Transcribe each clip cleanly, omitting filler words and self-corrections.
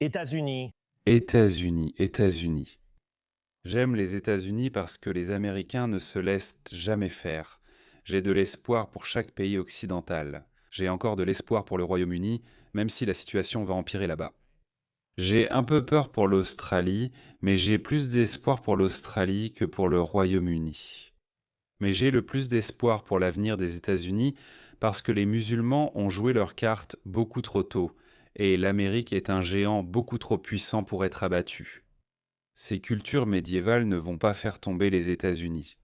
États-Unis. États-Unis, États-Unis. J'aime les États-Unis parce que les Américains ne se laissent jamais faire. J'ai de l'espoir pour chaque pays occidental. J'ai encore de l'espoir pour le Royaume-Uni, même si la situation va empirer là-bas. J'ai un peu peur pour l'Australie, mais j'ai plus d'espoir pour l'Australie que pour le Royaume-Uni. Mais j'ai le plus d'espoir pour l'avenir des États-Unis parce que les musulmans ont joué leurs cartes beaucoup trop tôt, et l'Amérique est un géant beaucoup trop puissant pour être abattu. Ces cultures médiévales ne vont pas faire tomber les États-Unis.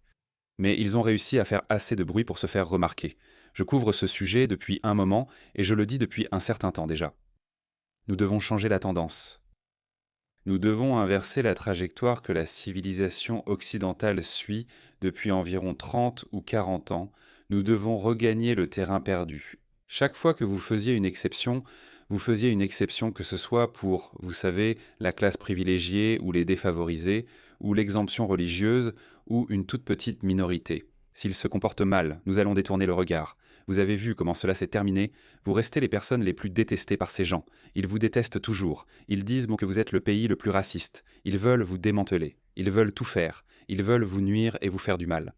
Mais ils ont réussi à faire assez de bruit pour se faire remarquer. Je couvre ce sujet depuis un moment, et je le dis depuis un certain temps déjà. Nous devons changer la tendance. Nous devons inverser la trajectoire que la civilisation occidentale suit depuis environ 30 ou 40 ans. Nous devons regagner le terrain perdu. Chaque fois que vous faisiez une exception que ce soit pour, vous savez, la classe privilégiée ou les défavorisés, ou l'exemption religieuse, ou une toute petite minorité. S'ils se comportent mal, nous allons détourner le regard. Vous avez vu comment cela s'est terminé. Vous restez les personnes les plus détestées par ces gens. Ils vous détestent toujours. Ils disent que vous êtes le pays le plus raciste. Ils veulent vous démanteler. Ils veulent tout faire. Ils veulent vous nuire et vous faire du mal.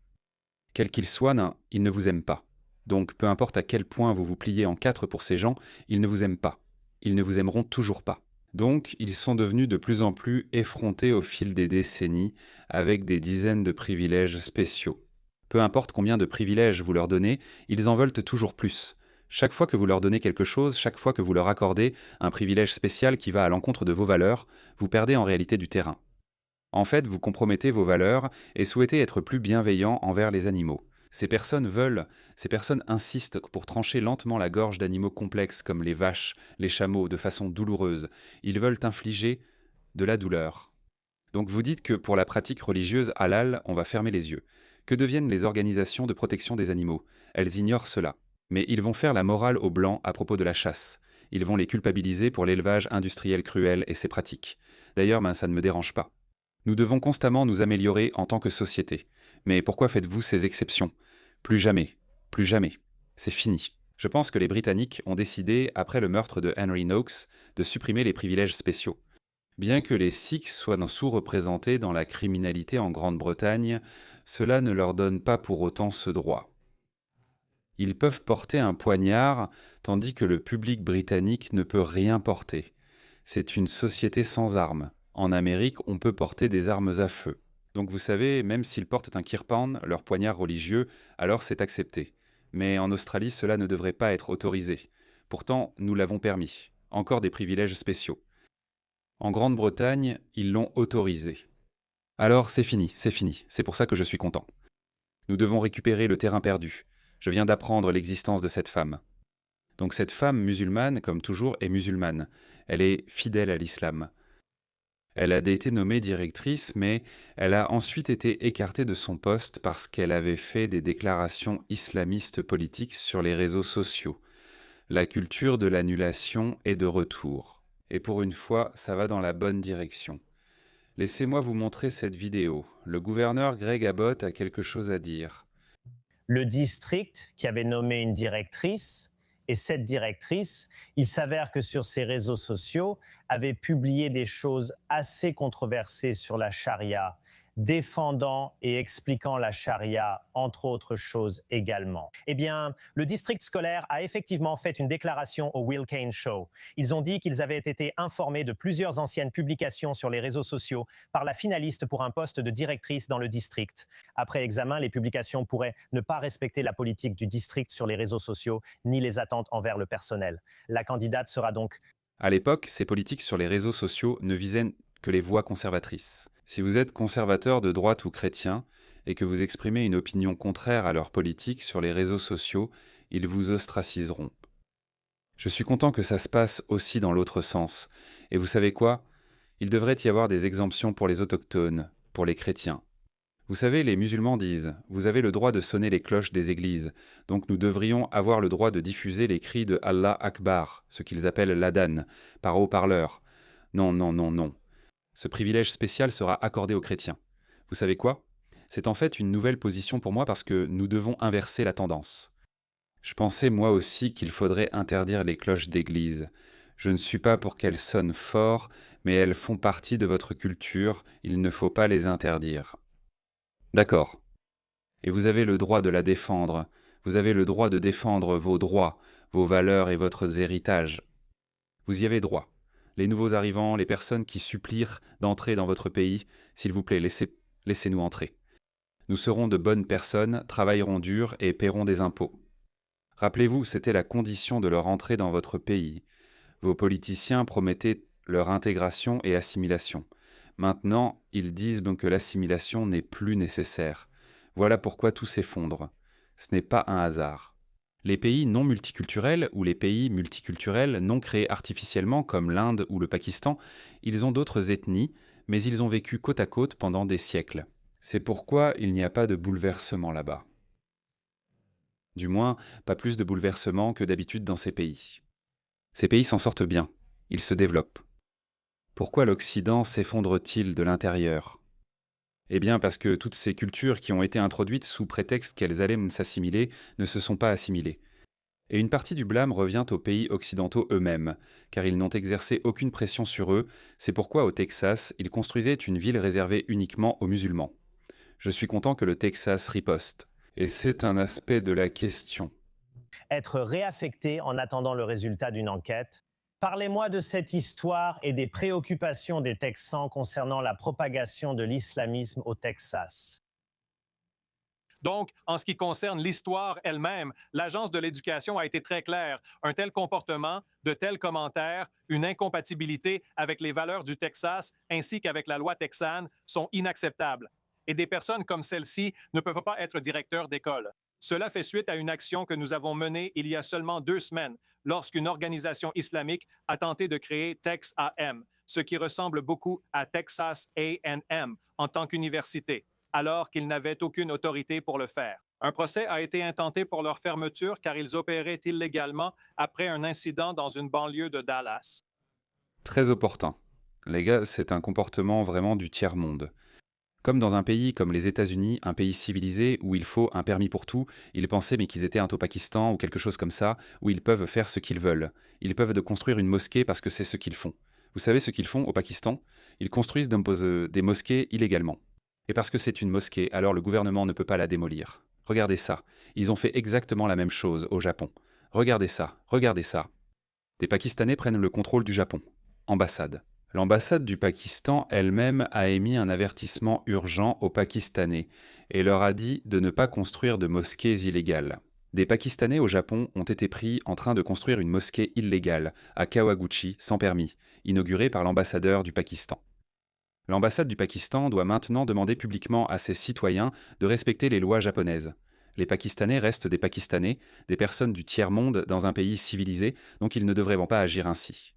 Quels qu'ils soient, ils ne vous aiment pas. Donc, peu importe à quel point vous vous pliez en quatre pour ces gens, ils ne vous aiment pas. Ils ne vous aimeront toujours pas. Donc, ils sont devenus de plus en plus effrontés au fil des décennies, avec des dizaines de privilèges spéciaux. Peu importe combien de privilèges vous leur donnez, ils en veulent toujours plus. Chaque fois que vous leur donnez quelque chose, chaque fois que vous leur accordez un privilège spécial qui va à l'encontre de vos valeurs, vous perdez en réalité du terrain. En fait, vous compromettez vos valeurs et souhaitez être plus bienveillant envers les animaux. Ces personnes insistent pour trancher lentement la gorge d'animaux complexes comme les vaches, les chameaux, de façon douloureuse. Ils veulent infliger de la douleur. Donc vous dites que pour la pratique religieuse halal, on va fermer les yeux. Que deviennent les organisations de protection des animaux? Elles ignorent cela. Mais ils vont faire la morale aux Blancs à propos de la chasse. Ils vont les culpabiliser pour l'élevage industriel cruel et ses pratiques. D'ailleurs, ça ne me dérange pas. Nous devons constamment nous améliorer en tant que société. Mais pourquoi faites-vous ces exceptions? Plus jamais. Plus jamais. C'est fini. Je pense que les Britanniques ont décidé, après le meurtre de Henry Knox, de supprimer les privilèges spéciaux. Bien que les Sikhs soient sous-représentés dans la criminalité en Grande-Bretagne, cela ne leur donne pas pour autant ce droit. Ils peuvent porter un poignard, tandis que le public britannique ne peut rien porter. C'est une société sans armes. En Amérique, on peut porter des armes à feu. Donc vous savez, même s'ils portent un kirpan, leur poignard religieux, alors c'est accepté. Mais en Australie, cela ne devrait pas être autorisé. Pourtant, nous l'avons permis. Encore des privilèges spéciaux. En Grande-Bretagne, ils l'ont autorisé. Alors c'est fini, c'est pour ça que je suis content. Nous devons récupérer le terrain perdu. Je viens d'apprendre l'existence de cette femme. Donc cette femme musulmane, comme toujours, est musulmane. Elle est fidèle à l'islam. Elle a été nommée directrice, mais elle a ensuite été écartée de son poste parce qu'elle avait fait des déclarations islamistes politiques sur les réseaux sociaux. La culture de l'annulation est de retour. Et pour une fois, ça va dans la bonne direction. Laissez-moi vous montrer cette vidéo. Le gouverneur Greg Abbott a quelque chose à dire. Le district qui avait nommé une directrice, et cette directrice, il s'avère que sur ses réseaux sociaux, avait publié des choses assez controversées sur la charia, défendant et expliquant la charia, entre autres choses également. Eh bien, le district scolaire a effectivement fait une déclaration au Will Kane Show. Ils ont dit qu'ils avaient été informés de plusieurs anciennes publications sur les réseaux sociaux par la finaliste pour un poste de directrice dans le district. Après examen, les publications pourraient ne pas respecter la politique du district sur les réseaux sociaux, ni les attentes envers le personnel. La candidate sera donc... À l'époque, ces politiques sur les réseaux sociaux ne visaient que les voix conservatrices. Si vous êtes conservateur de droite ou chrétien, et que vous exprimez une opinion contraire à leur politique sur les réseaux sociaux, ils vous ostraciseront. Je suis content que ça se passe aussi dans l'autre sens. Et vous savez quoi? Il devrait y avoir des exemptions pour les autochtones, pour les chrétiens. Vous savez, les musulmans disent « Vous avez le droit de sonner les cloches des églises, donc nous devrions avoir le droit de diffuser les cris de Allah Akbar, ce qu'ils appellent l'adhan, par haut-parleur. Non, non, non, non. Ce privilège spécial sera accordé aux chrétiens. Vous savez quoi? C'est en fait une nouvelle position pour moi parce que nous devons inverser la tendance. Je pensais moi aussi qu'il faudrait interdire les cloches d'église. Je ne suis pas pour qu'elles sonnent fort, mais elles font partie de votre culture, il ne faut pas les interdire. D'accord. Et vous avez le droit de la défendre. Vous avez le droit de défendre vos droits, vos valeurs et votre héritage. Vous y avez droit. Les nouveaux arrivants, les personnes qui supplient d'entrer dans votre pays, s'il vous plaît, laissez-nous entrer. Nous serons de bonnes personnes, travaillerons dur et paierons des impôts. Rappelez-vous, c'était la condition de leur entrée dans votre pays. Vos politiciens promettaient leur intégration et assimilation. Maintenant, ils disent que l'assimilation n'est plus nécessaire. Voilà pourquoi tout s'effondre. Ce n'est pas un hasard. Les pays non multiculturels ou les pays multiculturels non créés artificiellement comme l'Inde ou le Pakistan, ils ont d'autres ethnies, mais ils ont vécu côte à côte pendant des siècles. C'est pourquoi il n'y a pas de bouleversement là-bas. Du moins, pas plus de bouleversement que d'habitude dans ces pays. Ces pays s'en sortent bien, ils se développent. Pourquoi l'Occident s'effondre-t-il de l'intérieur ? Eh bien parce que toutes ces cultures qui ont été introduites sous prétexte qu'elles allaient s'assimiler ne se sont pas assimilées. Et une partie du blâme revient aux pays occidentaux eux-mêmes, car ils n'ont exercé aucune pression sur eux, c'est pourquoi au Texas, ils construisaient une ville réservée uniquement aux musulmans. Je suis content que le Texas riposte. Et c'est un aspect de la question. Être réaffecté en attendant le résultat d'une enquête. Parlez-moi de cette histoire et des préoccupations des Texans concernant la propagation de l'islamisme au Texas. Donc, en ce qui concerne l'histoire elle-même, l'Agence de l'éducation a été très claire. Un tel comportement, de tels commentaires, une incompatibilité avec les valeurs du Texas ainsi qu'avec la loi texane sont inacceptables. Et des personnes comme celle-ci ne peuvent pas être directeurs d'école. Cela fait suite à une action que nous avons menée il y a seulement 2 semaines, lorsqu'une organisation islamique a tenté de créer TexAM, ce qui ressemble beaucoup à Texas A&M en tant qu'université, alors qu'ils n'avaient aucune autorité pour le faire. Un procès a été intenté pour leur fermeture car ils opéraient illégalement après un incident dans une banlieue de Dallas. Très opportun. Les gars, c'est un comportement vraiment du tiers-monde. Comme dans un pays comme les États-Unis, un pays civilisé où il faut un permis pour tout, ils pensaient mais qu'ils étaient au Pakistan ou quelque chose comme ça, où ils peuvent faire ce qu'ils veulent. Ils peuvent construire une mosquée parce que c'est ce qu'ils font. Vous savez ce qu'ils font au Pakistan ? Ils construisent des mosquées illégalement. Et parce que c'est une mosquée, alors le gouvernement ne peut pas la démolir. Regardez ça. Ils ont fait exactement la même chose au Japon. Regardez ça, regardez ça. Des Pakistanais prennent le contrôle du Japon. Ambassade. L'ambassade du Pakistan elle-même a émis un avertissement urgent aux Pakistanais et leur a dit de ne pas construire de mosquées illégales. Des Pakistanais au Japon ont été pris en train de construire une mosquée illégale à Kawaguchi sans permis, inaugurée par l'ambassadeur du Pakistan. L'ambassade du Pakistan doit maintenant demander publiquement à ses citoyens de respecter les lois japonaises. Les Pakistanais restent des Pakistanais, des personnes du tiers-monde dans un pays civilisé, donc ils ne devraient pas agir ainsi.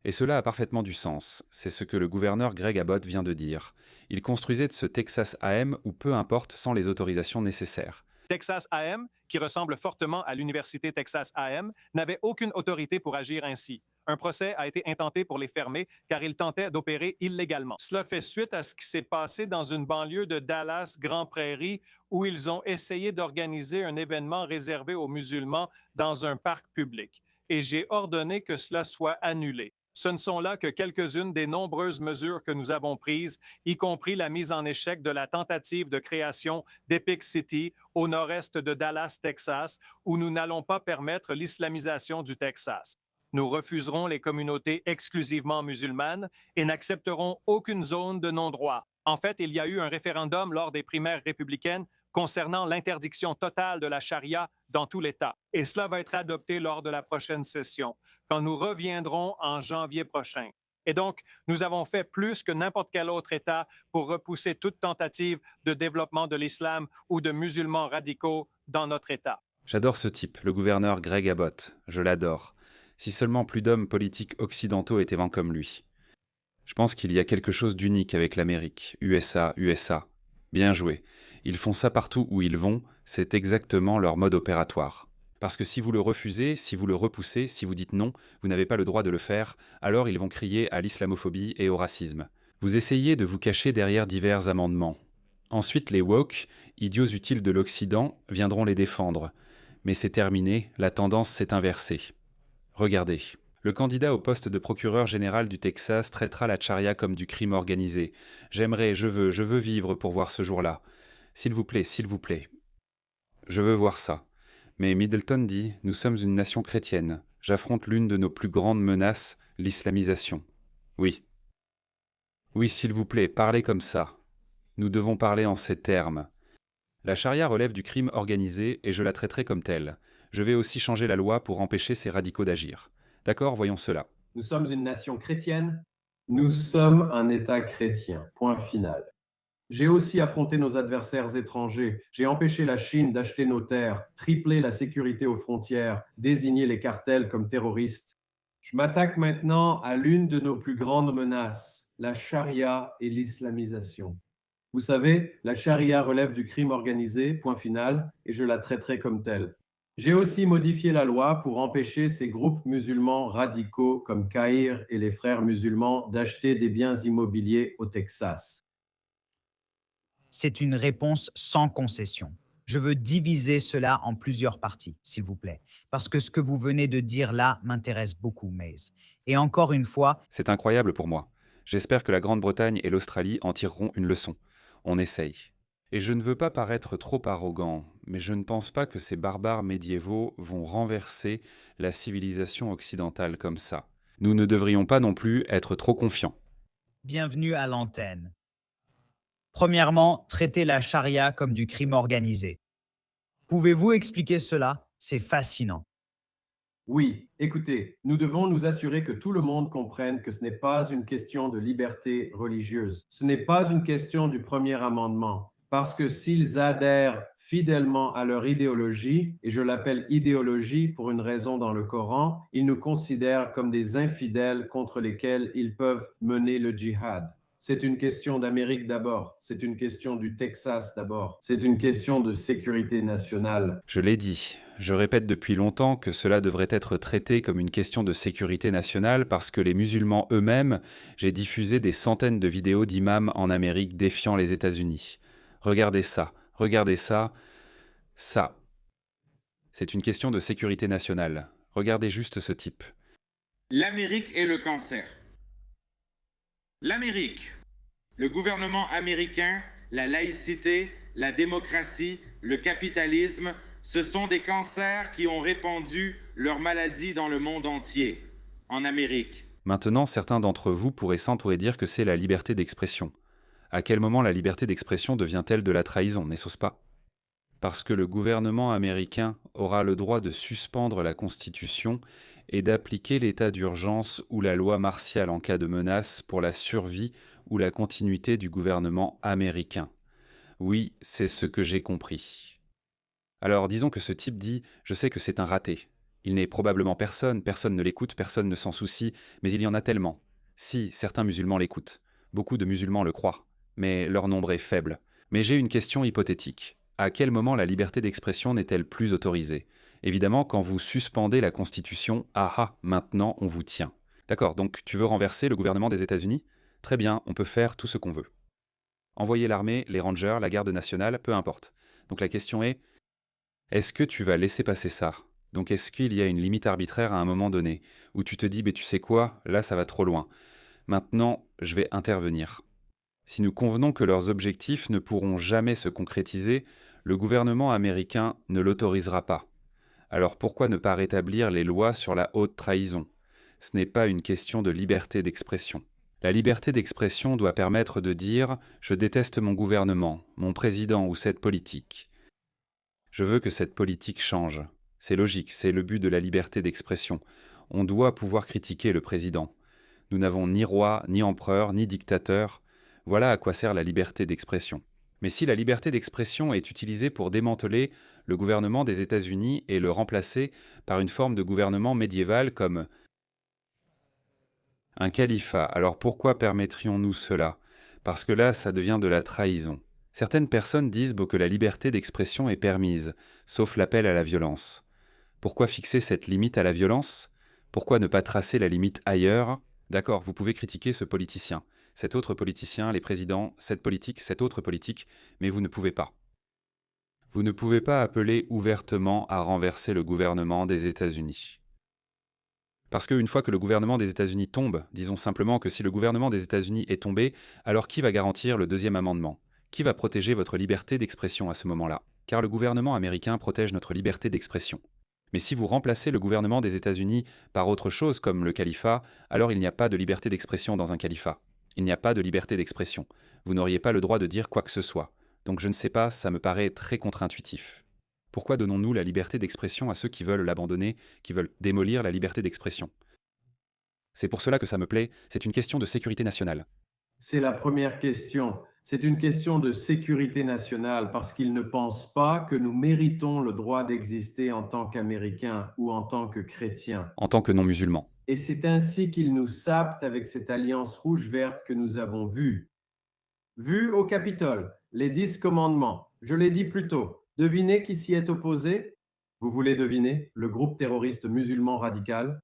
Et cela a parfaitement du sens, c'est ce que le gouverneur Greg Abbott vient de dire. Il construisait ce Texas AM ou peu importe sans les autorisations nécessaires. Texas AM, qui ressemble fortement à l'université Texas AM, n'avait aucune autorité pour agir ainsi. Un procès a été intenté pour les fermer car ils tentaient d'opérer illégalement. Cela fait suite à ce qui s'est passé dans une banlieue de Dallas, Grand Prairie, où ils ont essayé d'organiser un événement réservé aux musulmans dans un parc public. Et j'ai ordonné que cela soit annulé. Ce ne sont là que quelques-unes des nombreuses mesures que nous avons prises, y compris la mise en échec de la tentative de création d'Epic City au nord-est de Dallas, Texas, où nous n'allons pas permettre l'islamisation du Texas. Nous refuserons les communautés exclusivement musulmanes et n'accepterons aucune zone de non-droit. En fait, il y a eu un référendum lors des primaires républicaines concernant l'interdiction totale de la charia dans tout l'État. Et cela va être adopté lors de la prochaine session, quand nous reviendrons en janvier prochain. Et donc, nous avons fait plus que n'importe quel autre État pour repousser toute tentative de développement de l'islam ou de musulmans radicaux dans notre État. J'adore ce type, le gouverneur Greg Abbott. Je l'adore. Si seulement plus d'hommes politiques occidentaux étaient vents comme lui. Je pense qu'il y a quelque chose d'unique avec l'Amérique. USA. Bien joué. Ils font ça partout où ils vont, c'est exactement leur mode opératoire. Parce que si vous le refusez, si vous le repoussez, si vous dites non, vous n'avez pas le droit de le faire, alors ils vont crier à l'islamophobie et au racisme. Vous essayez de vous cacher derrière divers amendements. Ensuite, les woke, idiots utiles de l'Occident, viendront les défendre. Mais c'est terminé, la tendance s'est inversée. Regardez, Le candidat au poste de procureur général du Texas traitera la charia comme du crime organisé. J'aimerais, je veux vivre pour voir ce jour-là. S'il vous plaît, s'il vous plaît. Je veux voir ça. Mais Middleton dit, nous sommes une nation chrétienne. J'affronte l'une de nos plus grandes menaces, l'islamisation. Oui. Oui, s'il vous plaît, parlez comme ça. Nous devons parler en ces termes. La charia relève du crime organisé et je la traiterai comme telle. Je vais aussi changer la loi pour empêcher ces radicaux d'agir. D'accord, voyons cela. Nous sommes une nation chrétienne. Nous sommes un État chrétien. Point final. J'ai aussi affronté nos adversaires étrangers. J'ai empêché la Chine d'acheter nos terres, triplé la sécurité aux frontières, désigné les cartels comme terroristes. Je m'attaque maintenant à l'une de nos plus grandes menaces, la charia et l'islamisation. Vous savez, la charia relève du crime organisé, point final, et je la traiterai comme telle. J'ai aussi modifié la loi pour empêcher ces groupes musulmans radicaux comme Caïr et les frères musulmans d'acheter des biens immobiliers au Texas. C'est une réponse sans concession. Je veux diviser cela en plusieurs parties, s'il vous plaît, parce que ce que vous venez de dire là m'intéresse beaucoup, Mays. Et encore une fois, C'est incroyable pour moi. J'espère que la Grande-Bretagne et l'Australie en tireront une leçon. On essaye. Et je ne veux pas paraître trop arrogant, mais je ne pense pas que ces barbares médiévaux vont renverser la civilisation occidentale comme ça. Nous ne devrions pas non plus être trop confiants. bienvenue à l'antenne. Premièrement, traiter la charia comme du crime organisé. Pouvez-vous expliquer cela? C'est fascinant. Oui, écoutez, nous devons nous assurer que tout le monde comprenne que ce n'est pas une question de liberté religieuse. Ce n'est pas une question du premier amendement. Parce que s'ils adhèrent fidèlement à leur idéologie, et je l'appelle idéologie pour une raison dans le Coran, ils nous considèrent comme des infidèles contre lesquels ils peuvent mener le djihad. C'est une question d'Amérique d'abord, c'est une question du Texas d'abord, c'est une question de sécurité nationale. Je l'ai dit, je répète depuis longtemps que cela devrait être traité comme une question de sécurité nationale parce que les musulmans eux-mêmes, j'ai diffusé des centaines de vidéos d'imams en Amérique défiant les États-Unis. Regardez ça, ça. C'est une question de sécurité nationale. Regardez juste ce type. L'Amérique est le cancer. L'Amérique, le gouvernement américain, la laïcité, la démocratie, le capitalisme, ce sont des cancers qui ont répandu leur maladie dans le monde entier, en Amérique. Maintenant, certains d'entre vous pourraient s'entourer dire que c'est la liberté d'expression. À quel moment la liberté d'expression devient-elle de la trahison, n'est-ce pas? Parce que le gouvernement américain aura le droit de suspendre la Constitution et d'appliquer l'état d'urgence ou la loi martiale en cas de menace pour la survie ou la continuité du gouvernement américain. Oui, c'est ce que j'ai compris. Alors disons que ce type dit « Je sais que c'est un raté. Il n'est probablement personne ne l'écoute, personne ne s'en soucie, mais il y en a tellement. Si, certains musulmans l'écoutent. Beaucoup de musulmans le croient, mais leur nombre est faible. Mais j'ai une question hypothétique. À quel moment la liberté d'expression n'est-elle plus autorisée? Évidemment, quand vous suspendez la Constitution, maintenant on vous tient. D'accord, donc tu veux renverser le gouvernement des États-Unis? Très bien, on peut faire tout ce qu'on veut. Envoyer l'armée, les rangers, la garde nationale, peu importe. Donc la question est-ce que tu vas laisser passer ça? Donc est-ce qu'il y a une limite arbitraire à un moment donné, où tu te dis, tu sais quoi, là ça va trop loin. Maintenant, je vais intervenir. Si nous convenons que leurs objectifs ne pourront jamais se concrétiser, le gouvernement américain ne l'autorisera pas. Alors pourquoi ne pas rétablir les lois sur la haute trahison? Ce n'est pas une question de liberté d'expression. La liberté d'expression doit permettre de dire « Je déteste mon gouvernement, mon président ou cette politique. Je veux que cette politique change. » C'est logique, c'est le but de la liberté d'expression. On doit pouvoir critiquer le président. Nous n'avons ni roi, ni empereur, ni dictateur. Voilà à quoi sert la liberté d'expression. Mais si la liberté d'expression est utilisée pour démanteler le gouvernement des États-Unis et le remplacer par une forme de gouvernement médiéval comme un califat, alors pourquoi permettrions-nous cela? Parce que là, ça devient de la trahison. Certaines personnes disent que la liberté d'expression est permise, sauf l'appel à la violence. Pourquoi fixer cette limite à la violence? Pourquoi ne pas tracer la limite ailleurs? D'accord, vous pouvez critiquer ce politicien, cet autre politicien, les présidents, cette politique, cette autre politique, mais vous ne pouvez pas. Vous ne pouvez pas appeler ouvertement à renverser le gouvernement des États-Unis. Parce qu'une fois que le gouvernement des États-Unis tombe, disons simplement que si le gouvernement des États-Unis est tombé, alors qui va garantir le deuxième amendement? Qui va protéger votre liberté d'expression à ce moment-là? Car le gouvernement américain protège notre liberté d'expression. Mais si vous remplacez le gouvernement des États-Unis par autre chose comme le califat, alors il n'y a pas de liberté d'expression dans un califat. Il n'y a pas de liberté d'expression. Vous n'auriez pas le droit de dire quoi que ce soit. Donc je ne sais pas, ça me paraît très contre-intuitif. Pourquoi donnons-nous la liberté d'expression à ceux qui veulent l'abandonner, qui veulent démolir la liberté d'expression? C'est pour cela que ça me plaît, c'est une question de sécurité nationale. C'est la première question. C'est une question de sécurité nationale parce qu'ils ne pensent pas que nous méritons le droit d'exister en tant qu'Américains ou en tant que chrétiens. En tant que non-musulman. Et c'est ainsi qu'ils nous sapent avec cette alliance rouge-verte que nous avons vue. Vue au Capitole, les 10 commandements. Je l'ai dit plus tôt. Devinez qui s'y est opposé? Vous voulez deviner? Le groupe terroriste musulman radical.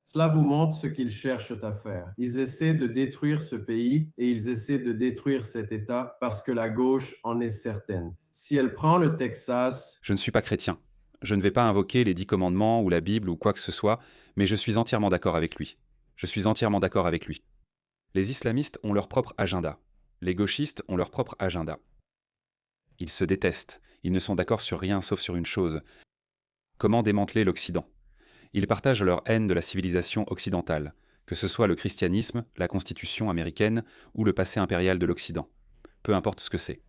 Cela vous montre ce qu'ils cherchent à faire. Ils essaient de détruire ce pays et ils essaient de détruire cet État parce que la gauche en est certaine. Si elle prend le Texas, Je ne suis pas chrétien. Je ne vais pas invoquer les 10 commandements ou la Bible ou quoi que ce soit, mais je suis entièrement d'accord avec lui. Je suis entièrement d'accord avec lui. Les islamistes ont leur propre agenda. Les gauchistes ont leur propre agenda. Ils se détestent. Ils ne sont d'accord sur rien sauf sur une chose. Comment démanteler l'Occident? Ils partagent leur haine de la civilisation occidentale, que ce soit le christianisme, la constitution américaine ou le passé impérial de l'Occident. Peu importe ce que c'est.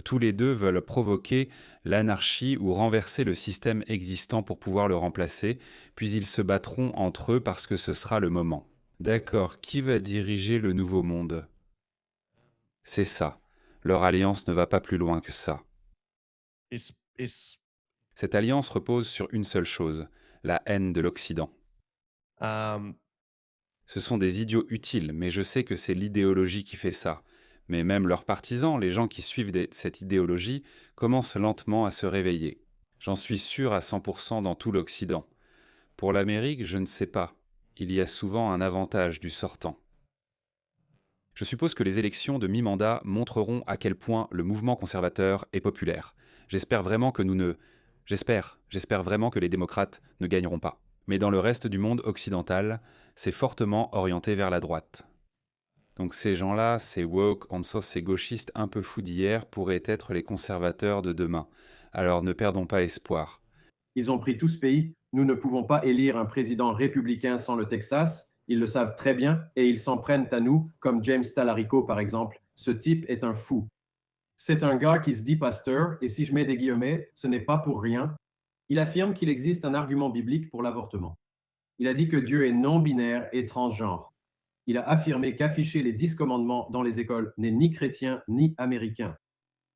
Tous les deux veulent provoquer l'anarchie ou renverser le système existant pour pouvoir le remplacer, puis ils se battront entre eux parce que ce sera le moment. D'accord, qui va diriger le nouveau monde? C'est ça. Leur alliance ne va pas plus loin que ça. Cette alliance repose sur une seule chose, la haine de l'Occident. Ce sont des idiots utiles, mais je sais que c'est l'idéologie qui fait ça. Mais même leurs partisans, les gens qui suivent cette idéologie, commencent lentement à se réveiller. J'en suis sûr à 100% dans tout l'Occident. Pour l'Amérique, je ne sais pas. Il y a souvent un avantage du sortant. Je suppose que les élections de mi-mandat montreront à quel point le mouvement conservateur est populaire. J'espère vraiment que les démocrates ne gagneront pas. Mais dans le reste du monde occidental, c'est fortement orienté vers la droite. Donc ces gens-là, ces woke, en sens ces gauchistes un peu fous d'hier, pourraient être les conservateurs de demain. Alors ne perdons pas espoir. ils ont pris tout ce pays. Nous ne pouvons pas élire un président républicain sans le Texas. Ils le savent très bien et ils s'en prennent à nous, comme James Talarico par exemple. Ce type est un fou. C'est un gars qui se dit pasteur, et si je mets des guillemets, ce n'est pas pour rien. Il affirme qu'il existe un argument biblique pour l'avortement. Il a dit que Dieu est non-binaire et transgenre. Il a affirmé qu'afficher les 10 commandements dans les écoles n'est ni chrétien ni américain.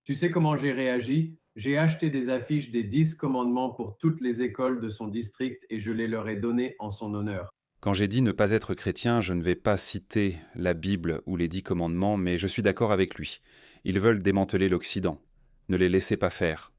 Tu sais comment j'ai réagi? J'ai acheté des affiches des 10 commandements pour toutes les écoles de son district et je les leur ai données en son honneur. Quand j'ai dit ne pas être chrétien, je ne vais pas citer la Bible ou les 10 commandements, mais je suis d'accord avec lui. Ils veulent démanteler l'Occident. Ne les laissez pas faire.